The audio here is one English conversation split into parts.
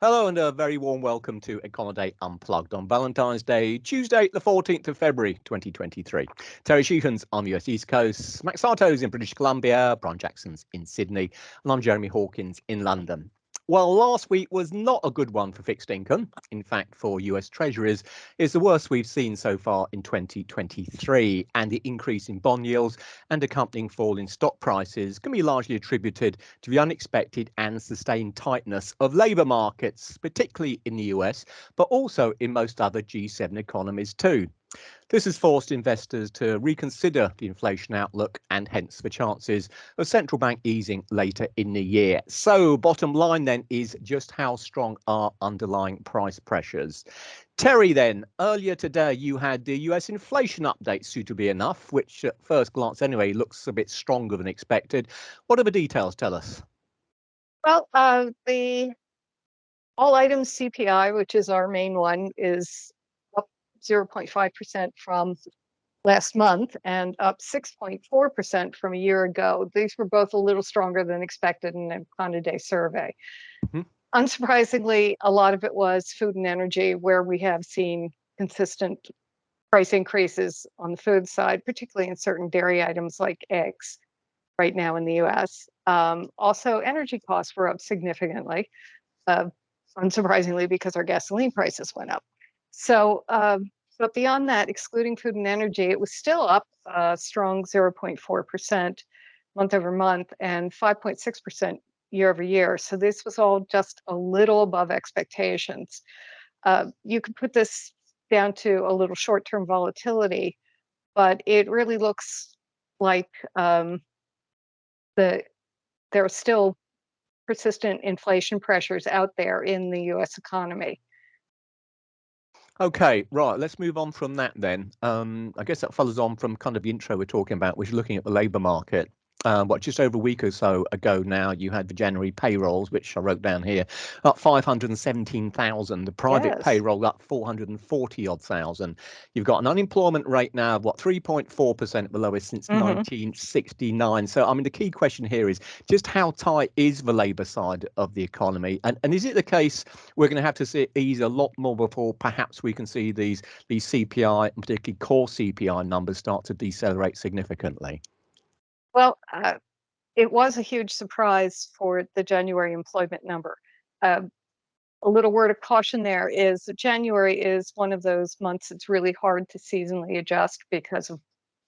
Hello and a very warm welcome to Econoday Unplugged on Valentine's Day, Tuesday, the 14th of February, 2023. Terry Sheehan's on the US East Coast, Max Sarto's in British Columbia, Brian Jackson's in Sydney, and I'm Jeremy Hawkins in London. Well, last week was not a good one for fixed income. In fact, for US Treasuries, it's the worst we've seen so far in 2023. And the increase in bond yields and accompanying fall in stock prices can be largely attributed to the unexpected and sustained tightness of labour markets, particularly in the US, but also in most other G7 economies too. This has forced investors to reconsider the inflation outlook and hence the chances of central bank easing later in the year. So, bottom line then is just how strong are underlying price pressures? Terry, then, earlier today you had the US inflation update, suitably enough, which at first glance anyway looks a bit stronger than expected. What do the details tell us? Well, the all items CPI, which is our main one, is up 0.5% from last month and up 6.4% from a year ago. These were both a little stronger than expected in a Conde survey. Mhm. Unsurprisingly, a lot of it was food and energy, where we have seen consistent price increases on the food side, particularly in certain dairy items like eggs right now in the US. Also, energy costs were up significantly, uh, unsurprisingly, because our gasoline prices went up. So, but beyond that, excluding food and energy, it was still up a strong 0.4% month over month and 5.6% year over year. So this was all just a little above expectations. You could put this down to a little short-term volatility, but it really looks like the there are still persistent inflation pressures out there in the US economy. Okay, right. Let's move on from that then. I guess that follows on from kind of the intro we're talking about, which is looking at the labour market. Just over a week or so ago now, you had the January payrolls, which I wrote down here, up 517,000. The private Yes. payroll up 440 odd thousand. You've got an unemployment rate now of 3.4%, the lowest since Hmm. 1969. So, I mean, the key question here is just how tight is the labour side of the economy? And is it the case we're going to have to see it ease a lot more before perhaps we can see these CPI, and particularly core CPI numbers, start to decelerate significantly? Well, it was a huge surprise for the January employment number. Uh, a little word of caution there is that January is one of those months it's really hard to seasonally adjust because of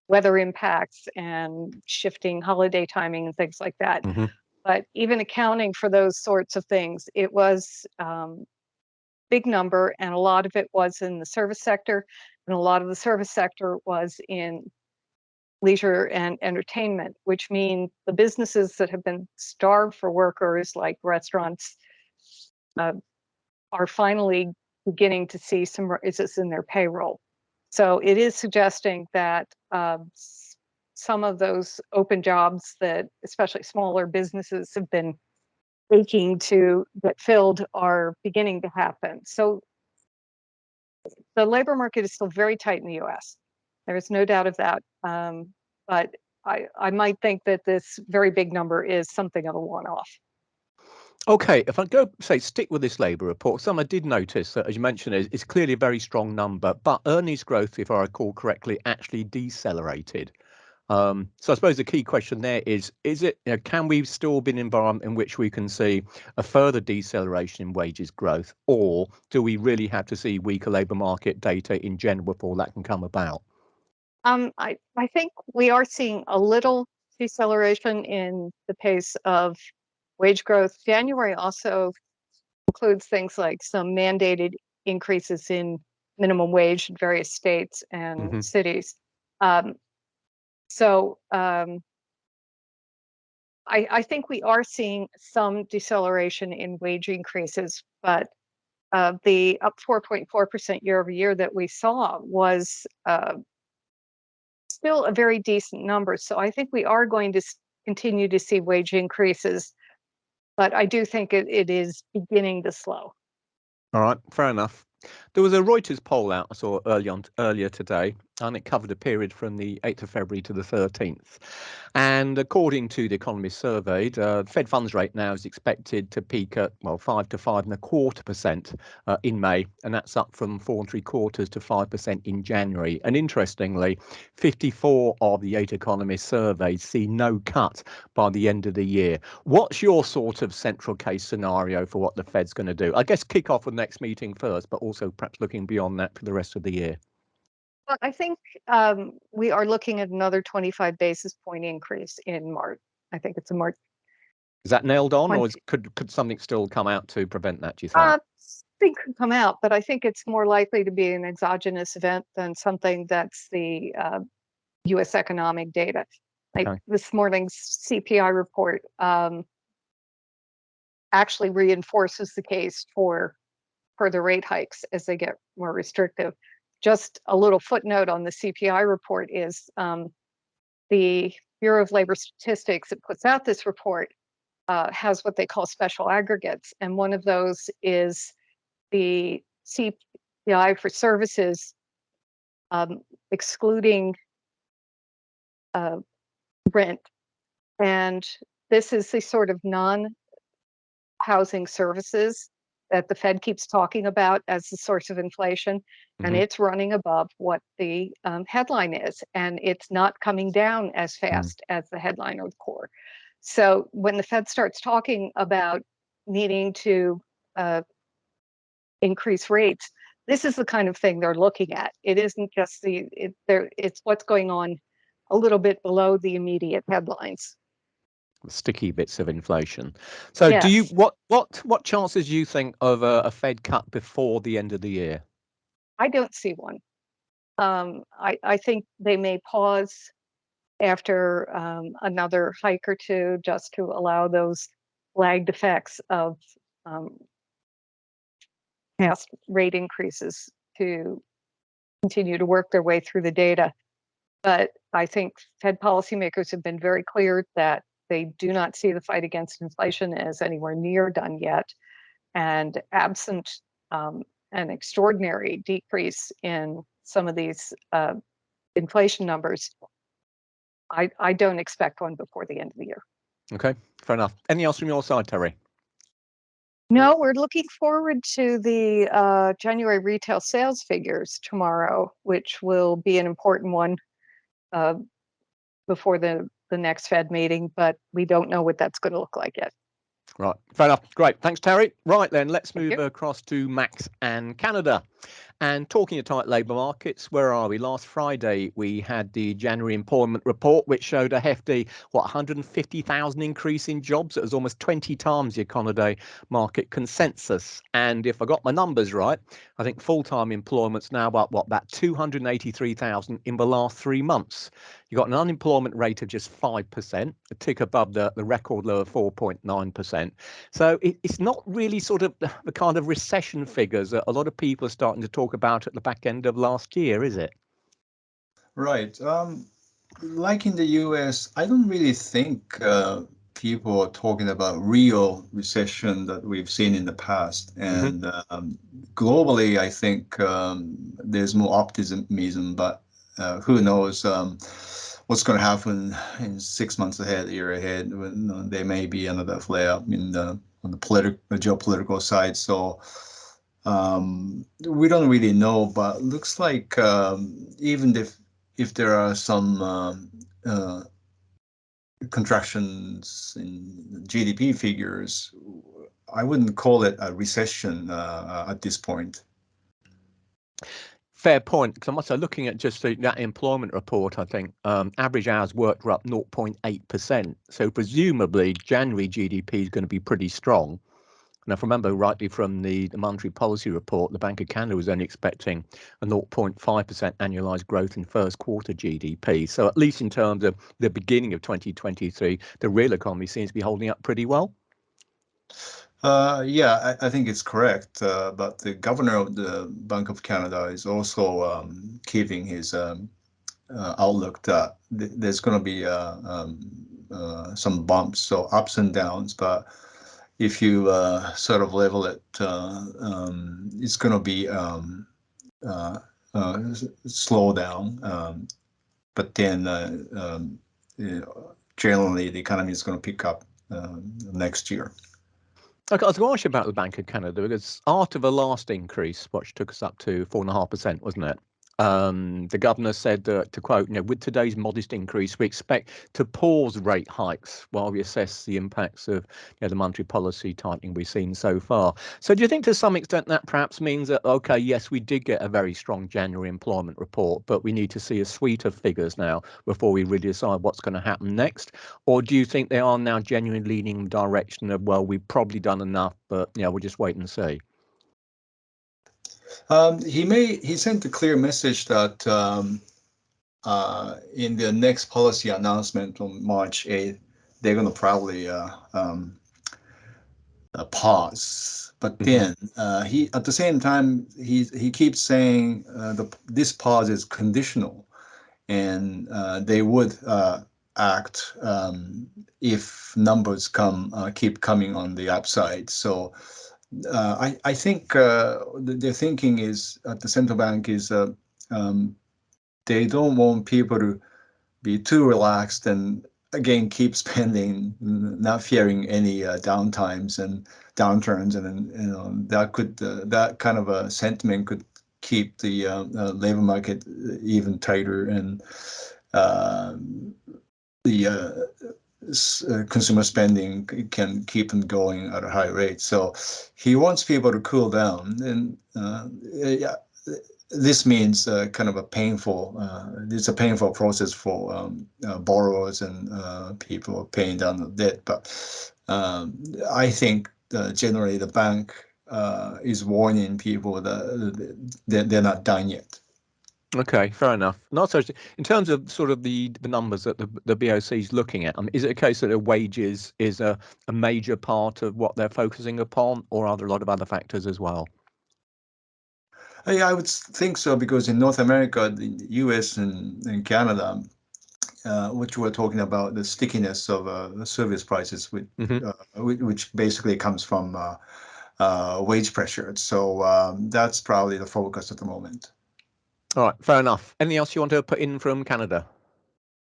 weather impacts and shifting holiday timing and things like that. Hmm. But even accounting for those sorts of things, it was big number, and a lot of it was in the service sector, and a lot of the service sector was in leisure and entertainment, which mean the businesses that have been starved for workers, like restaurants, uh, are finally beginning to see some raises in their payroll. So it is suggesting that some of those open jobs that especially smaller businesses have been aching to get filled are beginning to happen. So the labor market is still very tight in the US. There is no doubt of that. But I might think that this very big number is something of a one off. Okay, if I go say stick with this labour report, some I did notice that, as you mentioned, is clearly a very strong number, but earnings growth, if I recall correctly, actually decelerated. So I suppose the key question there is it, can we still be in an environment in which we can see a further deceleration in wages growth, or do we really have to see weaker labour market data in general before that can come about? I think we are seeing a little deceleration in the pace of wage growth. January also includes things like some mandated increases in minimum wage in various states and Hmm. cities. Um, so I think we are seeing some deceleration in wage increases, but the up 4.4% year over year that we saw was still a very decent number. So I think we are going to continue to see wage increases, but I do think it is beginning to slow. All right, fair enough. There was a Reuters poll out I saw earlier today, and it covered a period from the 8th of February to the 13th. And according to the Economist surveyed, Fed funds rate now is expected to peak at, well, 5 to 5.25% in May, and that's up from 4.75% to 5% in January. And interestingly, 54 of the 8 economists surveyed see no cut by the end of the year. What's your sort of central case scenario for what the Fed's going to do? I guess kick off with the next meeting first, but also perhaps looking beyond that for the rest of the year. Well, I think we are looking at another 25 basis point increase in March. I think it's a March. Is that nailed on, 20. or could something still come out to prevent that, do you think? Something could come out, but I think it's more likely to be an exogenous event than something that's the U.S. economic data. Like Okay. this morning's CPI report actually reinforces the case for further rate hikes as they get more restrictive. Just a little footnote on the CPI report is the Bureau of Labor Statistics that puts out this report has what they call special aggregates. And one of those is the CPI for services, excluding rent. And this is the sort of non-housing services that the Fed keeps talking about as the source of inflation, and it's running above what the headline is, and it's not coming down as fast as the headline or the core. So when the Fed starts talking about needing to increase rates, this is the kind of thing they're looking at. It isn't just it's what's going on a little bit below the immediate headlines. Sticky bits of inflation. So Yes. do you what chances do you think of a Fed cut before the end of the year? I don't see one. I think they may pause after another hike or two just to allow those lagged effects of past rate increases to continue to work their way through the data. But I think Fed policymakers have been very clear that they do not see the fight against inflation as anywhere near done yet. And absent an extraordinary decrease in some of these inflation numbers, I don't expect one before the end of the year. Okay, fair enough. Anything else from your side, Terry? No, we're looking forward to the January retail sales figures tomorrow, which will be an important one before the next Fed meeting, but we don't know what that's going to look like yet. Right, fair enough. Great, thanks, Terry. Right then, let's Thank move you. across to Max and Canada. And talking of tight labour markets, where are we? Last Friday, we had the January employment report, which showed a hefty, 150,000 increase in jobs. It was almost 20 times the economy market consensus. And if I got my numbers right, I think full-time employment's now about 283,000 in the last 3 months. You got an unemployment rate of just 5%, a tick above the record low of 4.9%. So it's not really sort of the kind of recession figures that a lot of people are starting to talk about at the back end of last year, is it? Right. Like in the US, I don't really think people are talking about real recession that we've seen in the past. And globally, I think there's more optimism, but who knows what's going to happen in 6 months ahead, a year ahead, when there may be another flare up on the geopolitical side. So we don't really know, but looks like even if there are some contractions in GDP figures, I wouldn't call it a recession at this point. Fair point, because I must say, looking at just that employment report, I think average hours worked were up 0.8%. So presumably January GDP is going to be pretty strong. And if I remember rightly from the monetary policy report, the Bank of Canada was only expecting a 0.5% annualized growth in first quarter GDP. So at least in terms of the beginning of 2023, the real economy seems to be holding up pretty well. Yeah, I think it's correct. But the governor of the Bank of Canada is also keeping his outlook that there's going to be some bumps, so ups and downs. But if you sort of level it, it's going to be slow down, but then generally the economy is going to pick up next year. Okay, I was going to ask you about the Bank of Canada because after the last increase, which took us up to 4.5%, wasn't it? The governor said, to quote, with today's modest increase, we expect to pause rate hikes while we assess the impacts of the monetary policy tightening we've seen so far. So do you think to some extent that perhaps means that, okay, yes, we did get a very strong January employment report, but we need to see a suite of figures now before we really decide what's going to happen next? Or do you think they are now genuinely leaning in the direction of, well, we've probably done enough, but we'll just wait and see? He sent a clear message that in the next policy announcement on March 8th, they're going to probably pause. But then he, at the same time, he keeps saying this pause is conditional, and they would act if numbers keep coming on the upside. So I think their thinking is at the central bank is they don't want people to be too relaxed and again keep spending, not fearing any downtimes and downturns, and that kind of a sentiment could keep the labor market even tighter, and the consumer spending can keep them going at a high rate. So he wants people to cool down, and yeah, this means kind of a painful. It's a painful process for borrowers and people paying down the debt. But I think generally the bank is warning people that they're not done yet. Okay, fair enough. Not so in terms of sort of the numbers that the BOC is looking at. Is it a case that the wages is a major part of what they're focusing upon, or are there a lot of other factors as well? Yeah, I would think so, because in North America, the US and Canada, which we're talking about, the stickiness of service prices, which basically comes from wage pressure. So that's probably the focus at the moment. All right, fair enough. Anything else you want to put in from Canada?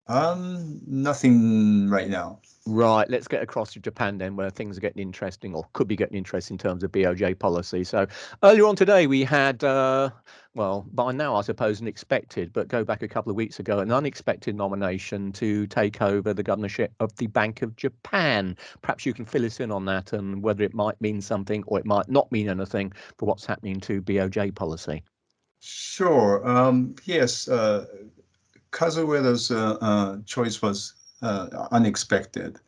Nothing right now. Right, let's get across to Japan then, where things are getting interesting, or could be getting interesting in terms of BOJ policy. So earlier on today, we had, well, by now, I suppose, an expected, but go back a couple of weeks ago, an unexpected nomination to take over the governorship of the Bank of Japan. Perhaps you can fill us in on that and whether it might mean something or it might not mean anything for what's happening to BOJ policy. Sure. Yes, Kazueda's choice was unexpected.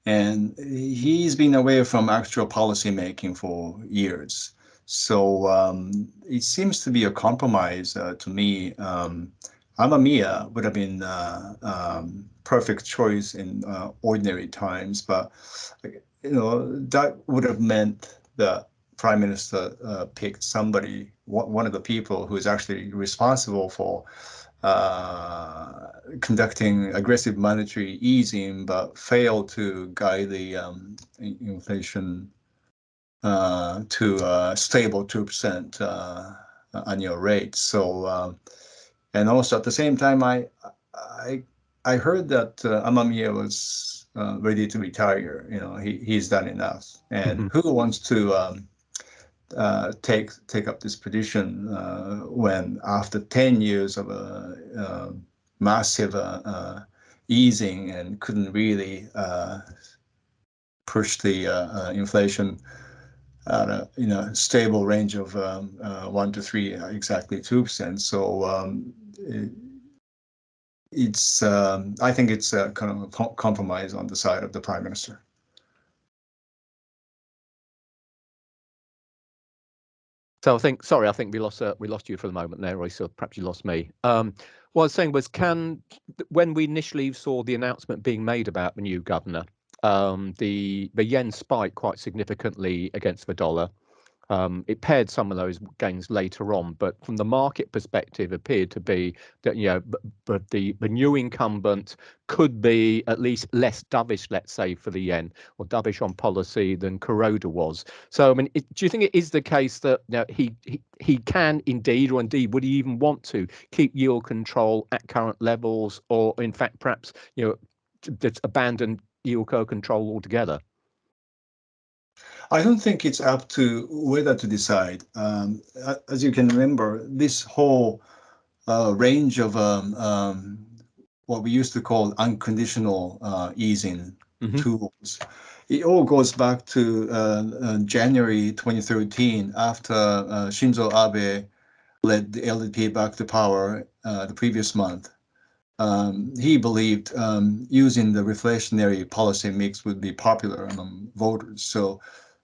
And he's been away from actual policy making for years. So it seems to be a compromise to me. Amamiya would have been perfect choice in ordinary times, but that would have meant the prime minister picked somebody, one of the people who is actually responsible for conducting aggressive monetary easing, but failed to guide the inflation to a stable 2% annual rate. So, and also at the same time, I heard that Amamiya was ready to retire. He's done enough, and who wants to take up this position when after 10 years of a massive easing and couldn't really push the inflation at a stable range of 1 to 3, exactly 2%. So I think it's a kind of a compromise on the side of the prime minister. So I think we lost you for the moment there, Roy. So perhaps you lost me. What I was saying was, when we initially saw the announcement being made about the new governor, the yen spiked quite significantly against the dollar. It paired some of those gains later on, but from the market perspective, appeared to be that but the new incumbent could be at least less dovish, let's say, for the yen, or dovish on policy than Kuroda was. So, I mean, do you think it is the case that he can indeed, or indeed would he even want to keep yield control at current levels, or in fact, perhaps just abandon yield curve control altogether? I don't think it's up to whether to decide. As you can remember, this whole range of what we used to call unconditional easing tools, it all goes back to January 2013, after Shinzo Abe led the LDP back to power the previous month. He believed using the reflationary policy mix would be popular among voters. So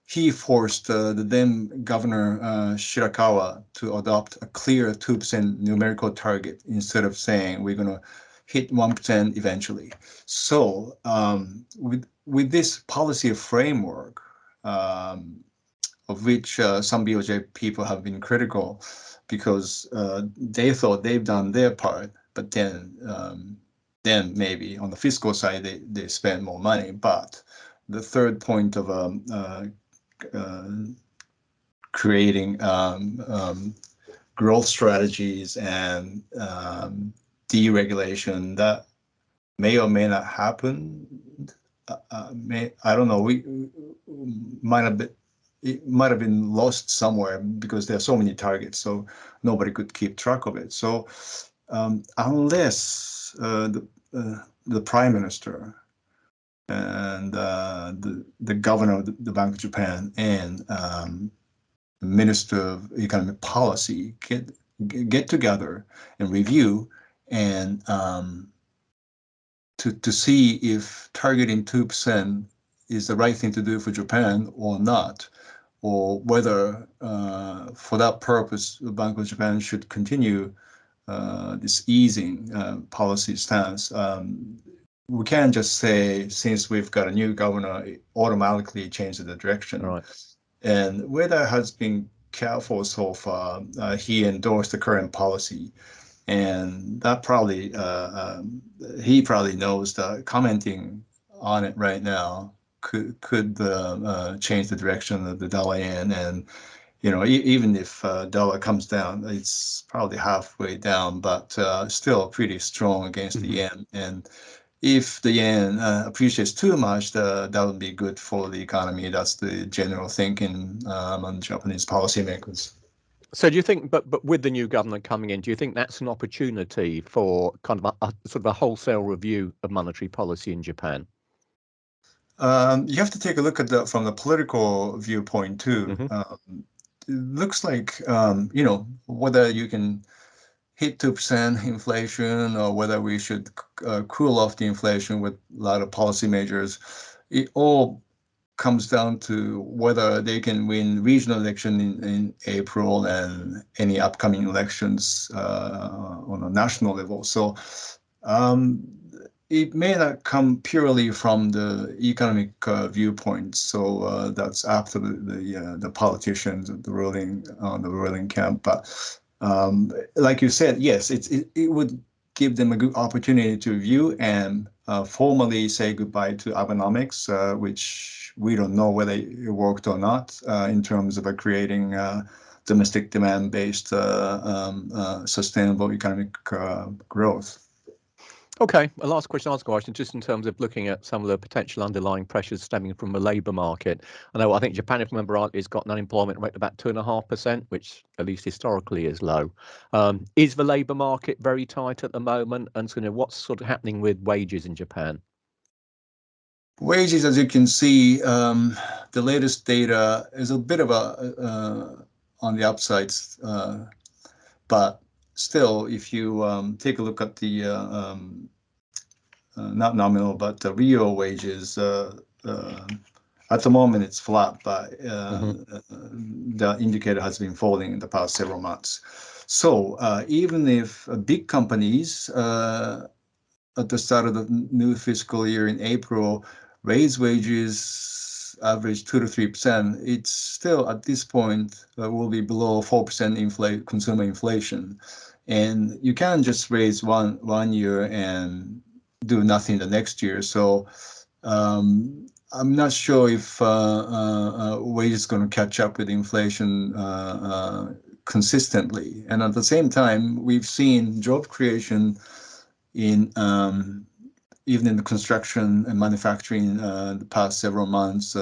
he forced the then Governor Shirakawa to adopt a clear 2% numerical target instead of saying we're going to hit 1% eventually. So with this policy framework, of which some BOJ people have been critical because they thought they've done their part, but then maybe on the fiscal side they spend more money. But the third point of creating growth strategies and deregulation that may or may not happen. I don't know. It might have been lost somewhere because there are so many targets, so nobody could keep track of it. So unless the prime minister and the governor of the Bank of Japan and the minister of economic policy get together and review and to see if targeting 2% is the right thing to do for Japan or not, or whether for that purpose the Bank of Japan should continue this easing policy stance. We can't just say, since we've got a new governor, it automatically change the direction. Right. And Ueda has been careful so far. He endorsed the current policy, and that probably he probably knows that commenting on it right now could change the direction of the dollar yen. And even if dollar comes down, it's probably halfway down, but still pretty strong against the yen. And if the yen appreciates too much, that would be good for the economy. That's the general thinking among Japanese policymakers. So do you think, but with the new government coming in, do you think that's an opportunity for kind of a sort of a wholesale review of monetary policy in Japan? You have to take a look at that from the political viewpoint too. It looks like whether you can hit 2% inflation or whether we should cool off the inflation with a lot of policy measures, it all comes down to whether they can win regional election in April and any upcoming elections on a national level. So it may not come purely from the economic viewpoint. So that's after the politicians, the ruling camp. But like you said, yes, it would give them a good opportunity to review and formally say goodbye to Abenomics, which we don't know whether it worked or not in terms of creating domestic demand-based sustainable economic growth. Okay, a last question, just in terms of looking at some of the potential underlying pressures stemming from the labour market. I think Japan, if I remember rightly, has got an unemployment rate of about 2.5%, which at least historically is low. Is the labour market very tight at the moment? And so, what's sort of happening with wages in Japan? Wages, as you can see, the latest data is a bit of on the upsides, but still, if you take a look at the not nominal, but the real wages, at the moment it's flat, but the indicator has been falling in the past several months. So even if big companies at the start of the new fiscal year in April raise wages average 2 to 3%, it's still at this point will be below 4% consumer inflation, and you can't just raise one year and do nothing the next year. So I'm not sure if wage is going to catch up with inflation consistently. And at the same time, we've seen job creation in even in the construction and manufacturing the past several months,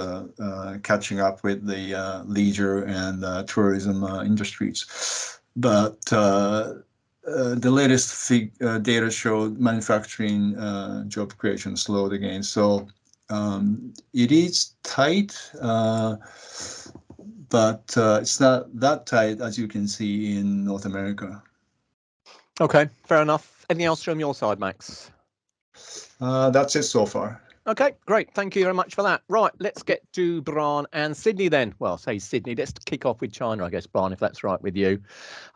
catching up with the leisure and tourism industries. But the latest data showed manufacturing job creation slowed again. So it is tight, but it's not that tight as you can see in North America. Okay, fair enough. Anything else from your side, Max? That's it so far. Okay, great. Thank you very much for that. Right, let's get to Brian and Sydney then. Well, say Sydney. Let's kick off with China, I guess, Brian, if that's right with you.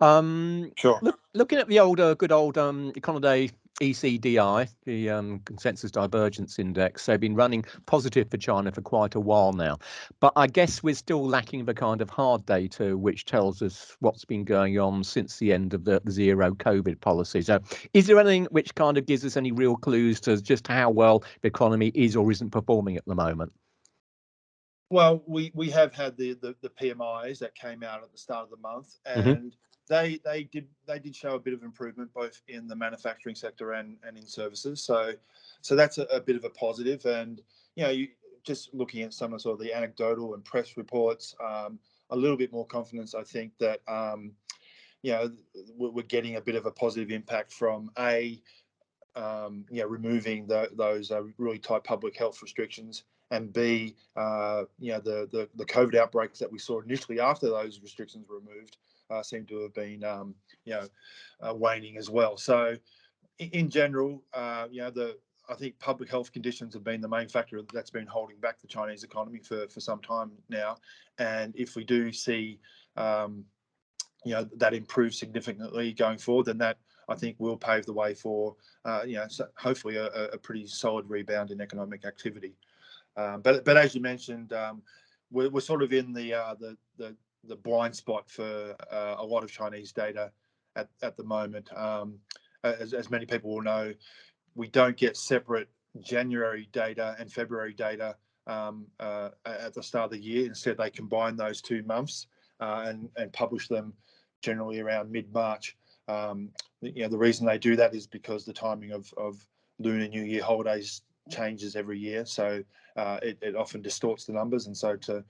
Sure. Looking at the good old Econoday ECDI, the Consensus Divergence Index, they've been running positive for China for quite a while now. But I guess we're still lacking the kind of hard data which tells us what's been going on since the end of the zero COVID policy. So is there anything which kind of gives us any real clues to just how well the economy is or isn't performing at the moment? Well, we have had the PMIs that came out at the start of the month, and they did show a bit of improvement both in the manufacturing sector and in services. So that's a bit of a positive. And you just looking at some of sort of the anecdotal and press reports, a little bit more confidence, I think, that we're getting a bit of a positive impact from removing those really tight public health restrictions, and B, the COVID outbreaks that we saw initially after those restrictions were removed seem to have been waning as well. So in general, I think public health conditions have been the main factor that's been holding back the Chinese economy for some time now. And if we do see that improve significantly going forward, then that, I think, will pave the way for hopefully a pretty solid rebound in economic activity. But as you mentioned, we're sort of in the blind spot for a lot of Chinese data at the moment. As many people will know, we don't get separate January data and February data at the start of the year. Instead, they combine those 2 months and publish them generally around mid-March. The reason they do that is because the timing of Lunar New Year holidays changes every year, so it often distorts the numbers. And so to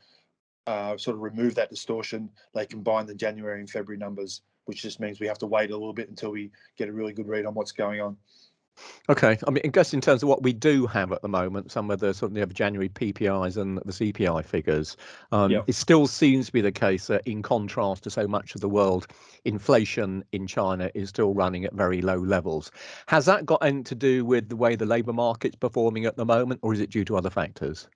sort of remove that distortion, they combine the January and February numbers, which just means we have to wait a little bit until we get a really good read on what's going on. Okay, I mean, I guess in terms of what we do have at the moment, some of the sort of January PPIs and the CPI figures, it still seems to be the case that, in contrast to so much of the world, inflation in China is still running at very low levels. Has that got anything to do with the way the labour market's performing at the moment, or is it due to other factors?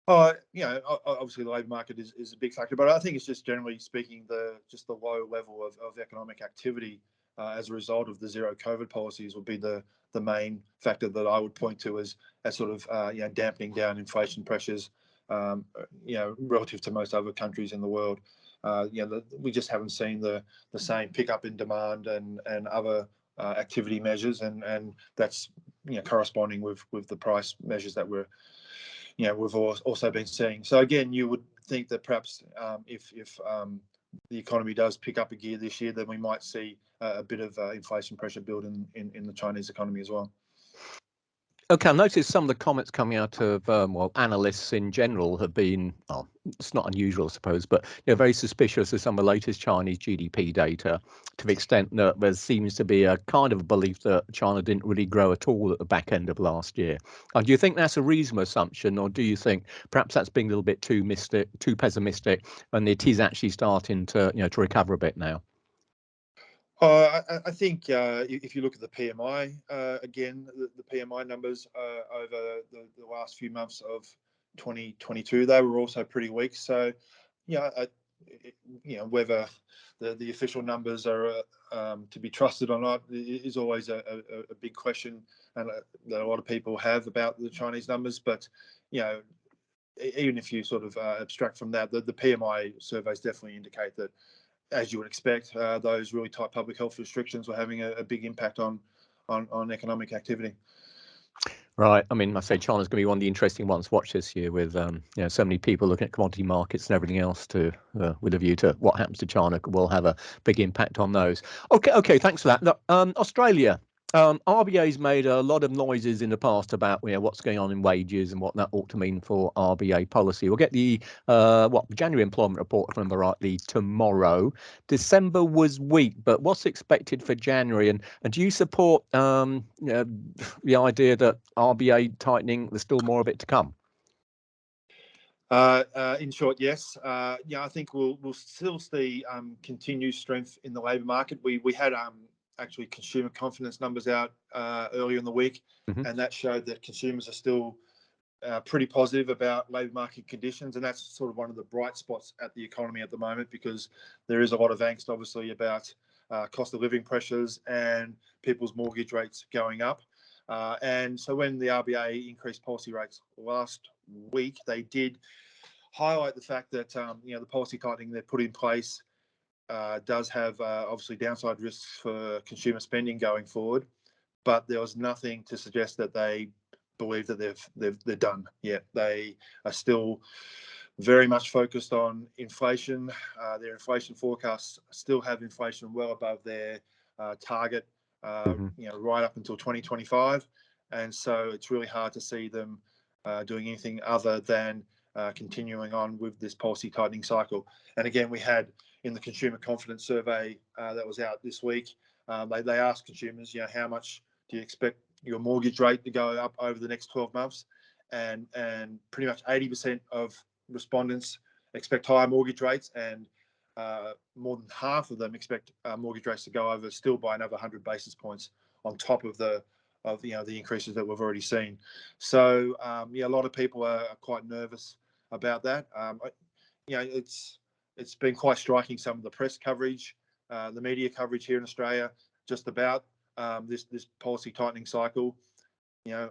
Obviously the labour market is a big factor, but I think it's just generally speaking the low level of economic activity as a result of the zero COVID policies would be the main factor that I would point to as sort of dampening down inflation pressures, relative to most other countries in the world. We just haven't seen the same pickup in demand and other activity measures, and that's corresponding with the price measures that we've also been seeing. So again, you would think that perhaps if the economy does pick up a gear this year, then we might see a bit of inflation pressure build in the Chinese economy as well. Okay, I noticed some of the comments coming out of analysts in general have been, well, it's not unusual, I suppose, but very suspicious of some of the latest Chinese GDP data, to the extent that there seems to be a kind of belief that China didn't really grow at all at the back end of last year. Do you think that's a reasonable assumption, or do you think perhaps that's being a little bit too pessimistic, and it is actually starting to to recover a bit now? I think if you look at the PMI, again, the PMI numbers over the last few months of 2022, they were also pretty weak. So, whether the official numbers are to be trusted or not is always a big question, and that a lot of people have about the Chinese numbers. But even if you sort of abstract from that, the PMI surveys definitely indicate that, as you would expect, those really tight public health restrictions were having a big impact on economic activity. Right. I mean, I say China's going to be one of the interesting ones to watch this year, with so many people looking at commodity markets and everything else with a view to what happens to China will have a big impact on those. Okay. Thanks for that. Look, Australia. RBA's made a lot of noises in the past about what's going on in wages and what that ought to mean for RBA policy. We'll get the January employment report, if I remember rightly, tomorrow. December was weak, but what's expected for January? And do you support the idea that RBA tightening, there's still more of it to come? In short, yes. I think we'll still see continued strength in the labour market. We had actually consumer confidence numbers out earlier in the week, and that showed that consumers are still pretty positive about labour market conditions, and that's sort of one of the bright spots at the economy at the moment, because there is a lot of angst, obviously, about cost of living pressures and people's mortgage rates going up. And so when the RBA increased policy rates last week, they did highlight the fact that the policy tightening they've put in place does have obviously downside risks for consumer spending going forward, but there was nothing to suggest that they believe that they're done yet. They are still very much focused on inflation. Their inflation forecasts still have inflation well above their target, right up until 2025, and so it's really hard to see them doing anything other than continuing on with this policy tightening cycle. And again, we had in the consumer confidence survey that was out this week, they asked consumers, how much do you expect your mortgage rate to go up over the next 12 months? And pretty much 80% of respondents expect higher mortgage rates, and more than half of them expect mortgage rates to go over still by another 100 basis points on top of the increases that we've already seen. So a lot of people are quite nervous about that. It's been quite striking, some of the press coverage, the media coverage here in Australia, just about this policy tightening cycle. I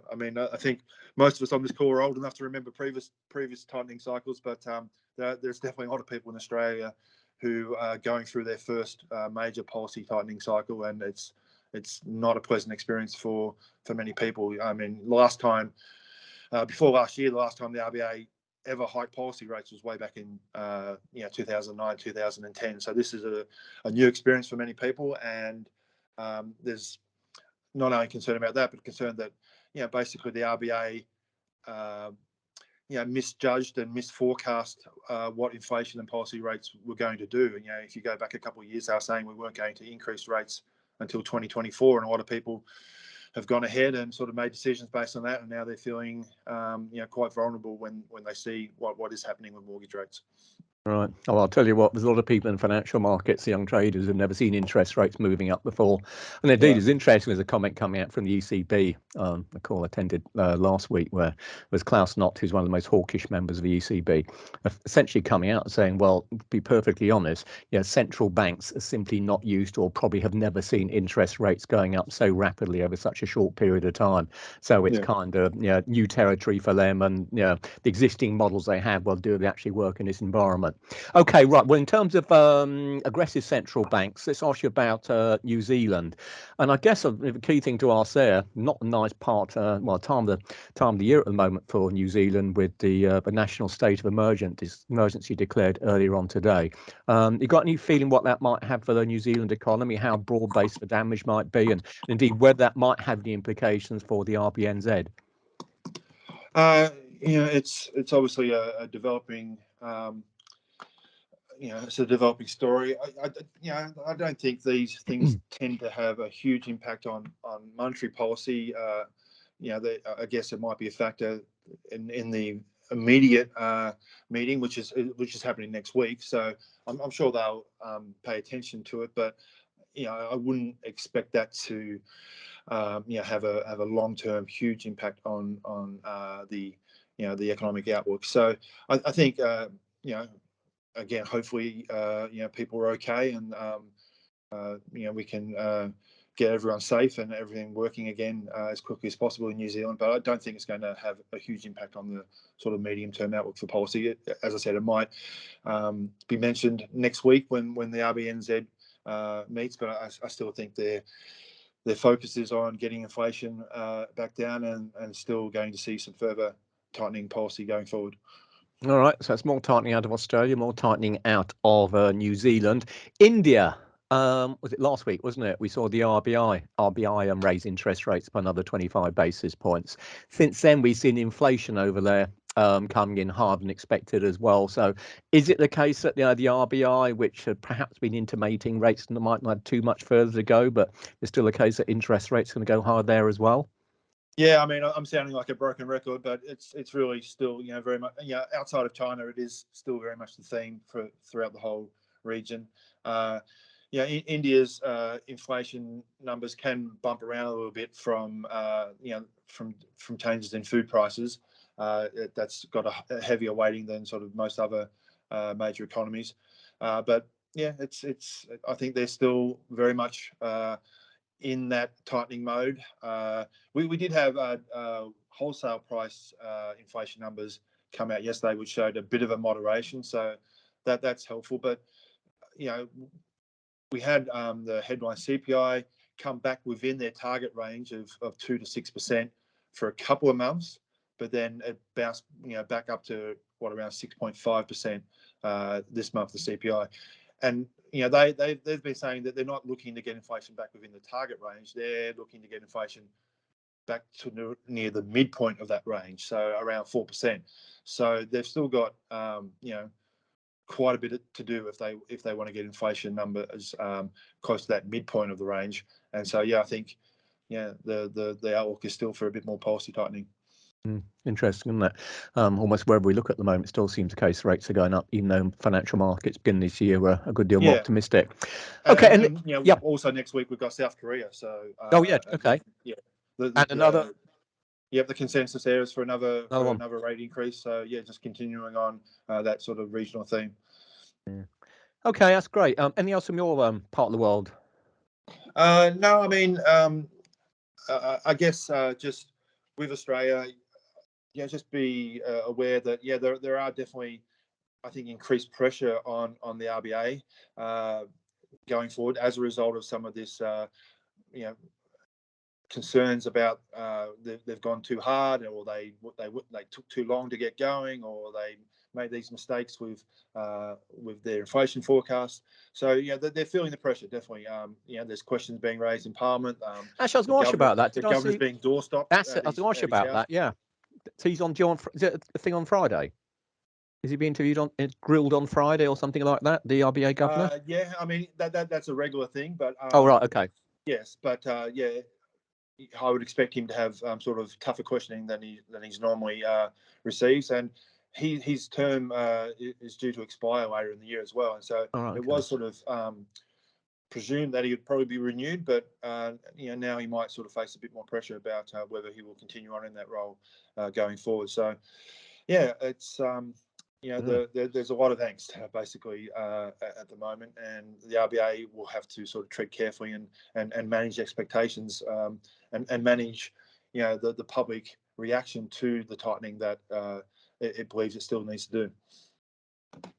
think most of us on this call are old enough to remember previous tightening cycles, but there's definitely a lot of people in Australia who are going through their first major policy tightening cycle, and it's not a pleasant experience for many people. I mean, before last year, the last time the RBA ever hiked policy rates was way back in 2009, 2010. So this is a new experience for many people, and there's not only concern about that, but concern that basically the RBA misjudged and misforecast what inflation and policy rates were going to do. And if you go back a couple of years, they were saying we weren't going to increase rates until 2024, and a lot of people have gone ahead and sort of made decisions based on that, and now they're feeling quite vulnerable when they see what is happening with mortgage rates. Right. Oh, I'll tell you what, there's a lot of people in financial markets, young traders, who've never seen interest rates moving up before. And indeed, it's interesting, there's a comment coming out from the ECB, a call attended last week, where was Klaus Knott, who's one of the most hawkish members of the ECB, essentially coming out and saying, well, to be perfectly honest, central banks are simply not used to, or probably have never seen interest rates going up so rapidly over such a short period of time. So it's kind of new territory for them, and the existing models they have, well, do they actually work in this environment? Okay, right. Well, in terms of aggressive central banks, let's ask you about New Zealand. And I guess the key thing to ask there, not a nice part, time of the year at the moment for New Zealand, with the national state of emergency declared earlier on today. You got any feeling what that might have for the New Zealand economy, how broad-based the damage might be, and indeed whether that might have the implications for the RBNZ? It's obviously a developing. It's a developing story. I don't think these things tend to have a huge impact on monetary policy. I guess it might be a factor in the immediate meeting, which is happening next week. So I'm sure they'll pay attention to it, but I wouldn't expect that to have a long-term huge impact on the economic outlook. So I think again, hopefully, people are okay, and we can get everyone safe and everything working again as quickly as possible in New Zealand. But I don't think it's going to have a huge impact on the sort of medium-term outlook for policy. As I said, it might be mentioned next week when the RBNZ meets, but I still think their focus is on getting inflation back down and still going to see some further tightening policy going forward. All right, so it's more tightening out of Australia, more tightening out of New Zealand. India, was it last week, wasn't it? We saw the RBI raise interest rates by another 25 basis points. Since then, we've seen inflation over there coming in higher than expected as well. So is it the case that the RBI, which had perhaps been intimating rates and might not have too much further to go, but it's still a case that interest rates are going to go higher there as well? Yeah, I mean, I'm sounding like a broken record, but it's really still, very much, outside of China, it is still very much the theme throughout the whole region. India's inflation numbers can bump around a little bit from changes in food prices. That's got a heavier weighting than sort of most other major economies. But yeah, I think they're still very much in that tightening mode. We did have wholesale price inflation numbers come out yesterday, which showed a bit of a moderation, so that's helpful. But we had the headline CPI come back within their target range of 2 to 6% for a couple of months, but then it bounced back up to around 6.5% this month, the CPI. And they've been saying that they're not looking to get inflation back within the target range. They're looking to get inflation back to near the midpoint of that range, so around 4%. So they've still got quite a bit to do if they want to get inflation numbers close to that midpoint of the range. And so I think the outlook is still for a bit more policy tightening. Interesting, isn't it? Almost wherever we look at the moment, it still seems the case rates are going up, even though financial markets beginning this year were a good deal more optimistic. Okay, and also next week we've got South Korea. So okay, and another. The consensus there is for another rate increase. So just continuing on that sort of regional theme. Okay, that's great. Anything else from your part of the world? No, I mean, I guess just with Australia, just be aware that there are definitely, I think, increased pressure on the RBA going forward as a result of some of this, concerns about they've gone too hard, or they took too long to get going, or they made these mistakes with their inflation forecast. So they're feeling the pressure, definitely. There's questions being raised in Parliament. Actually, I was going to ask you about that. The governor's being doorstopped. I was going to ask you about that. Yeah. So he's on. Is it a thing on Friday? Is he being interviewed grilled on Friday or something like that? The RBA governor. I mean that's a regular thing, but oh right, okay. Yes, but I would expect him to have sort of tougher questioning than he's normally receives, and his term is due to expire later in the year as well, and so it was sort of presumed that he would probably be renewed, but now he might sort of face a bit more pressure about whether he will continue on in that role going forward. So it's there's a lot of angst basically at the moment, and the RBA will have to sort of tread carefully and manage expectations and manage the public reaction to the tightening that it believes it still needs to do.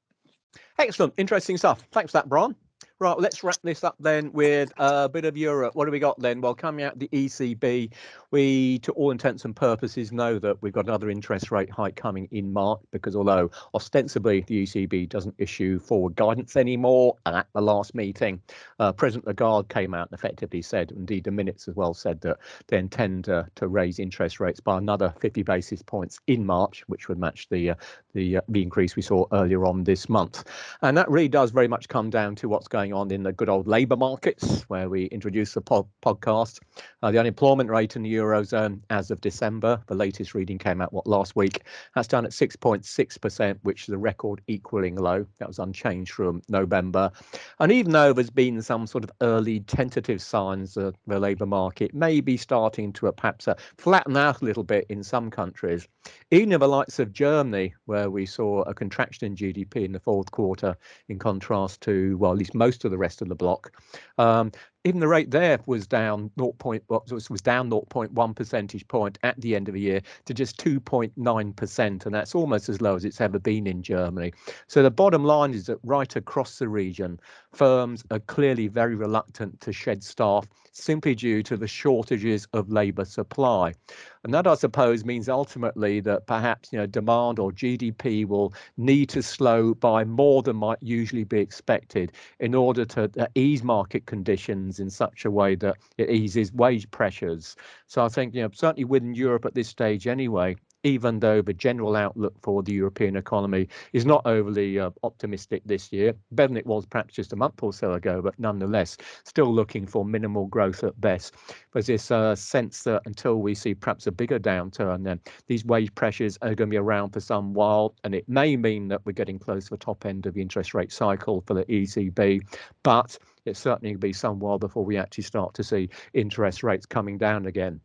Excellent, interesting stuff. Thanks for that, Brian. Right, let's wrap this up then with a bit of Europe. What do we got then? Well, coming out of the ECB, we, to all intents and purposes, know that we've got another interest rate hike coming in March, because although ostensibly the ECB doesn't issue forward guidance anymore, and at the last meeting, President Lagarde came out and effectively said, indeed the minutes as well said, that they intend to raise interest rates by another 50 basis points in March, which would match the increase we saw earlier on this month. And that really does very much come down to what's going on in the good old labour markets, where we introduced the podcast. The unemployment rate in the Eurozone as of December, the latest reading came out last week, that's down at 6.6%, which is a record equaling low. That was unchanged from November. And even though there's been some sort of early tentative signs that the labour market may be starting to perhaps flatten out a little bit in some countries, even in the likes of Germany, where we saw a contraction in GDP in the fourth quarter, in contrast to, well, at least most of the rest of the bloc, even the rate there was down 0.1 percentage point at the end of the year to just 2.9%, and that's almost as low as it's ever been in Germany. So the bottom line is that right across the region, firms are clearly very reluctant to shed staff simply due to the shortages of labour supply. And that, I suppose, means ultimately that perhaps demand or GDP will need to slow by more than might usually be expected in order to ease market conditions in such a way that it eases wage pressures. So I think certainly within Europe at this stage anyway, even though the general outlook for the European economy is not overly optimistic this year, better than it was perhaps just a month or so ago, but nonetheless still looking for minimal growth at best. There's this sense that until we see perhaps a bigger downturn, then these wage pressures are going to be around for some while, and it may mean that we're getting close to the top end of the interest rate cycle for the ECB, but it's certainly going to be some while before we actually start to see interest rates coming down again.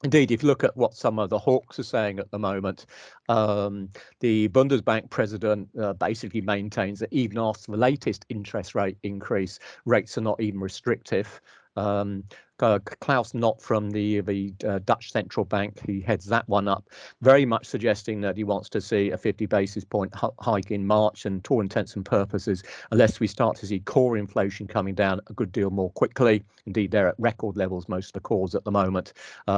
Indeed, if you look at what some of the hawks are saying at the moment, the Bundesbank president basically maintains that even after the latest interest rate increase, rates are not even restrictive. Klaus Knott from the Dutch central bank, he heads that one up, very much suggesting that he wants to see a 50 basis point hike in March, and to all intents and purposes, unless we start to see core inflation coming down a good deal more quickly, indeed they're at record levels, most of the cores at the moment,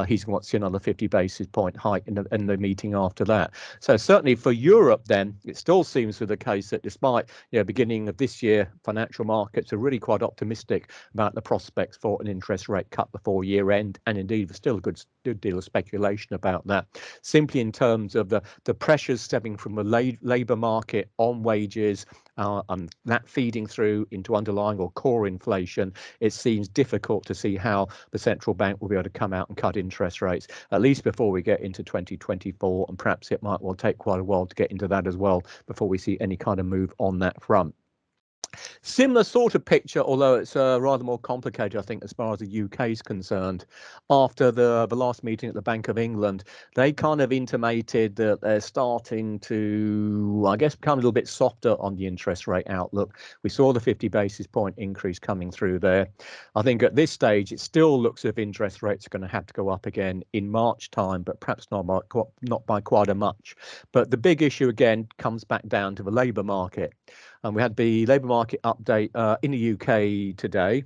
he's going to see another 50 basis point hike in the meeting after that. So certainly for Europe then, it still seems to be the case that despite beginning of this year, financial markets are really quite optimistic about the prospects for an interest rate cut before year end, and indeed there's still a good deal of speculation about that, simply in terms of the pressures stemming from the labour market on wages, and that feeding through into underlying or core inflation. It seems difficult to see how the central bank will be able to come out and cut interest rates, at least before we get into 2024, and perhaps it might well take quite a while to get into that as well before we see any kind of move on that front. Similar sort of picture, although it's rather more complicated, I think, as far as the UK is concerned. After the last meeting at the Bank of England, they kind of intimated that they're starting to, I guess, become a little bit softer on the interest rate outlook. We saw the 50 basis point increase coming through there. I think at this stage, it still looks as if interest rates are going to have to go up again in March time, but perhaps not by quite a much. But the big issue again comes back down to the labour market. And we had the labour market update in the UK today.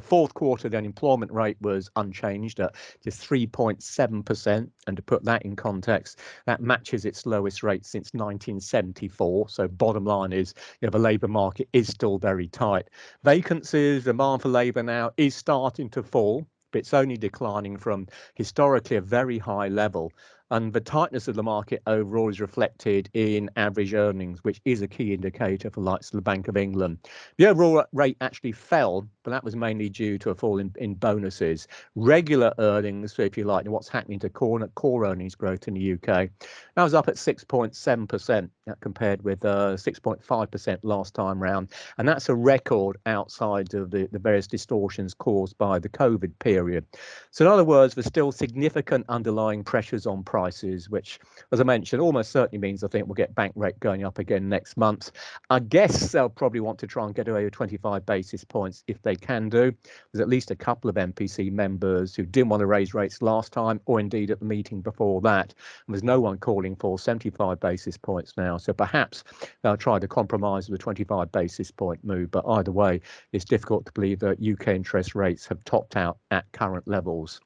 Fourth quarter, the unemployment rate was unchanged at just 3.7%. And to put that in context, that matches its lowest rate since 1974. So bottom line is, the labour market is still very tight. Vacancies, demand for labour now is starting to fall, but it's only declining from historically a very high level. And the tightness of the market overall is reflected in average earnings, which is a key indicator for likes of the Bank of England. The overall rate actually fell, but that was mainly due to a fall in bonuses. Regular earnings, so if you like, what's happening to core earnings growth in the UK, that was up at 6.7%, compared with 6.5% last time round. And that's a record outside of the various distortions caused by the COVID period. So in other words, there's still significant underlying pressures on prices, which, as I mentioned, almost certainly means I think we'll get bank rate going up again next month. I guess they'll probably want to try and get away with 25 basis points if they can do. There's at least a couple of MPC members who didn't want to raise rates last time, or indeed at the meeting before that. And there's no one calling for 75 basis points now. So perhaps they'll try to compromise with a 25 basis point move. But either way, it's difficult to believe that UK interest rates have topped out at current levels.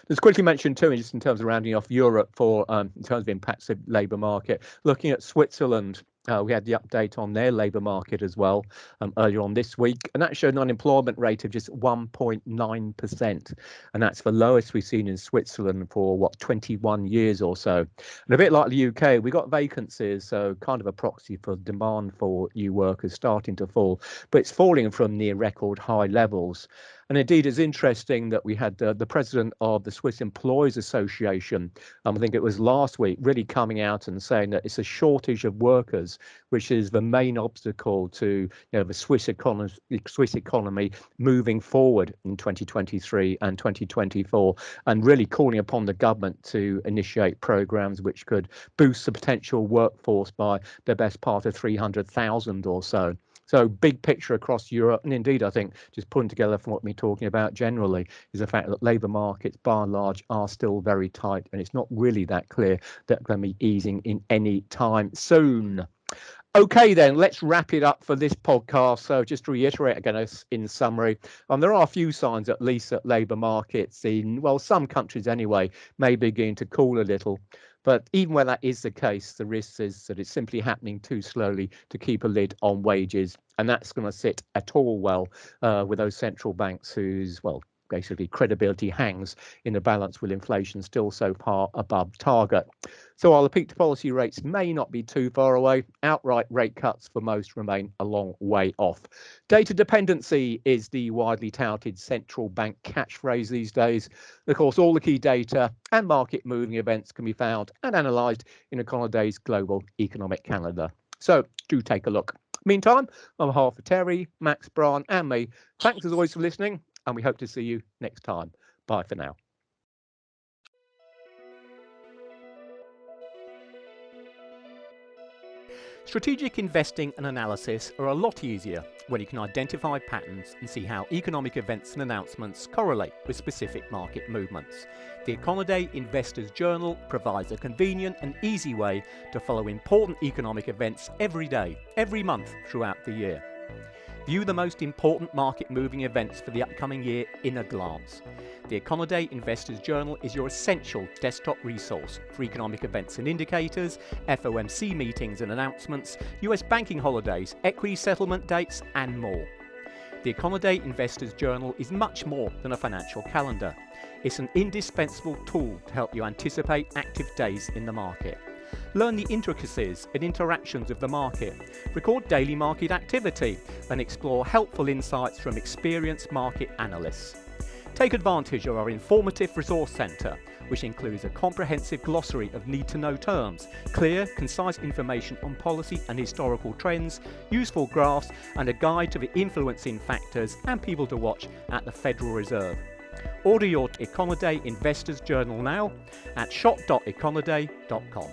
Let's quickly mention too, just in terms of rounding off Europe for in terms of impacts of labour market, looking at Switzerland. We had the update on their labour market as well earlier on this week, and that showed an unemployment rate of just 1.9%, and that's the lowest we've seen in Switzerland for 21 years or so. And a bit like the UK, we got vacancies, so kind of a proxy for demand for new workers starting to fall, but it's falling from near record high levels. And indeed, it's interesting that we had the president of the Swiss Employers Association, I think it was last week, really coming out and saying that it's a shortage of workers, which is the main obstacle to the Swiss economy moving forward in 2023 and 2024, and really calling upon the government to initiate programs which could boost the potential workforce by the best part of 300,000 or so. So big picture across Europe, and indeed, I think just putting together from what we're talking about generally is the fact that labour markets, by and large, are still very tight, and it's not really that clear that they're going to be easing in any time soon. Okay, then let's wrap it up for this podcast. So just to reiterate again, in summary, there are a few signs, at least, that labour markets in, well, some countries anyway, may begin to cool a little. But even when that is the case, the risk is that it's simply happening too slowly to keep a lid on wages. And that's going to sit at all well with those central banks whose, well, basically credibility hangs in the balance with inflation still so far above target. So while the peak to policy rates may not be too far away, outright rate cuts for most remain a long way off. Data dependency is the widely touted central bank catchphrase these days. Of course, all the key data and market moving events can be found and analysed in Econoday's global economic calendar. So do take a look. Meantime, on behalf of Terry, Max, Brian and me, thanks as always for listening, and we hope to see you next time. Bye for now. Strategic investing and analysis are a lot easier when you can identify patterns and see how economic events and announcements correlate with specific market movements. The Econoday Investors Journal provides a convenient and easy way to follow important economic events every day, every month throughout the year. View the most important market moving events for the upcoming year in a glance. The Econoday Investors Journal is your essential desktop resource for economic events and indicators, FOMC meetings and announcements, US banking holidays, equity settlement dates and more. The Econoday Investors Journal is much more than a financial calendar. It's an indispensable tool to help you anticipate active days in the market. Learn the intricacies and interactions of the market, record daily market activity, and explore helpful insights from experienced market analysts. Take advantage of our informative resource centre, which includes a comprehensive glossary of need-to-know terms, clear, concise information on policy and historical trends, useful graphs, and a guide to the influencing factors and people to watch at the Federal Reserve. Order your Econoday Investors Journal now at shop.econoday.com.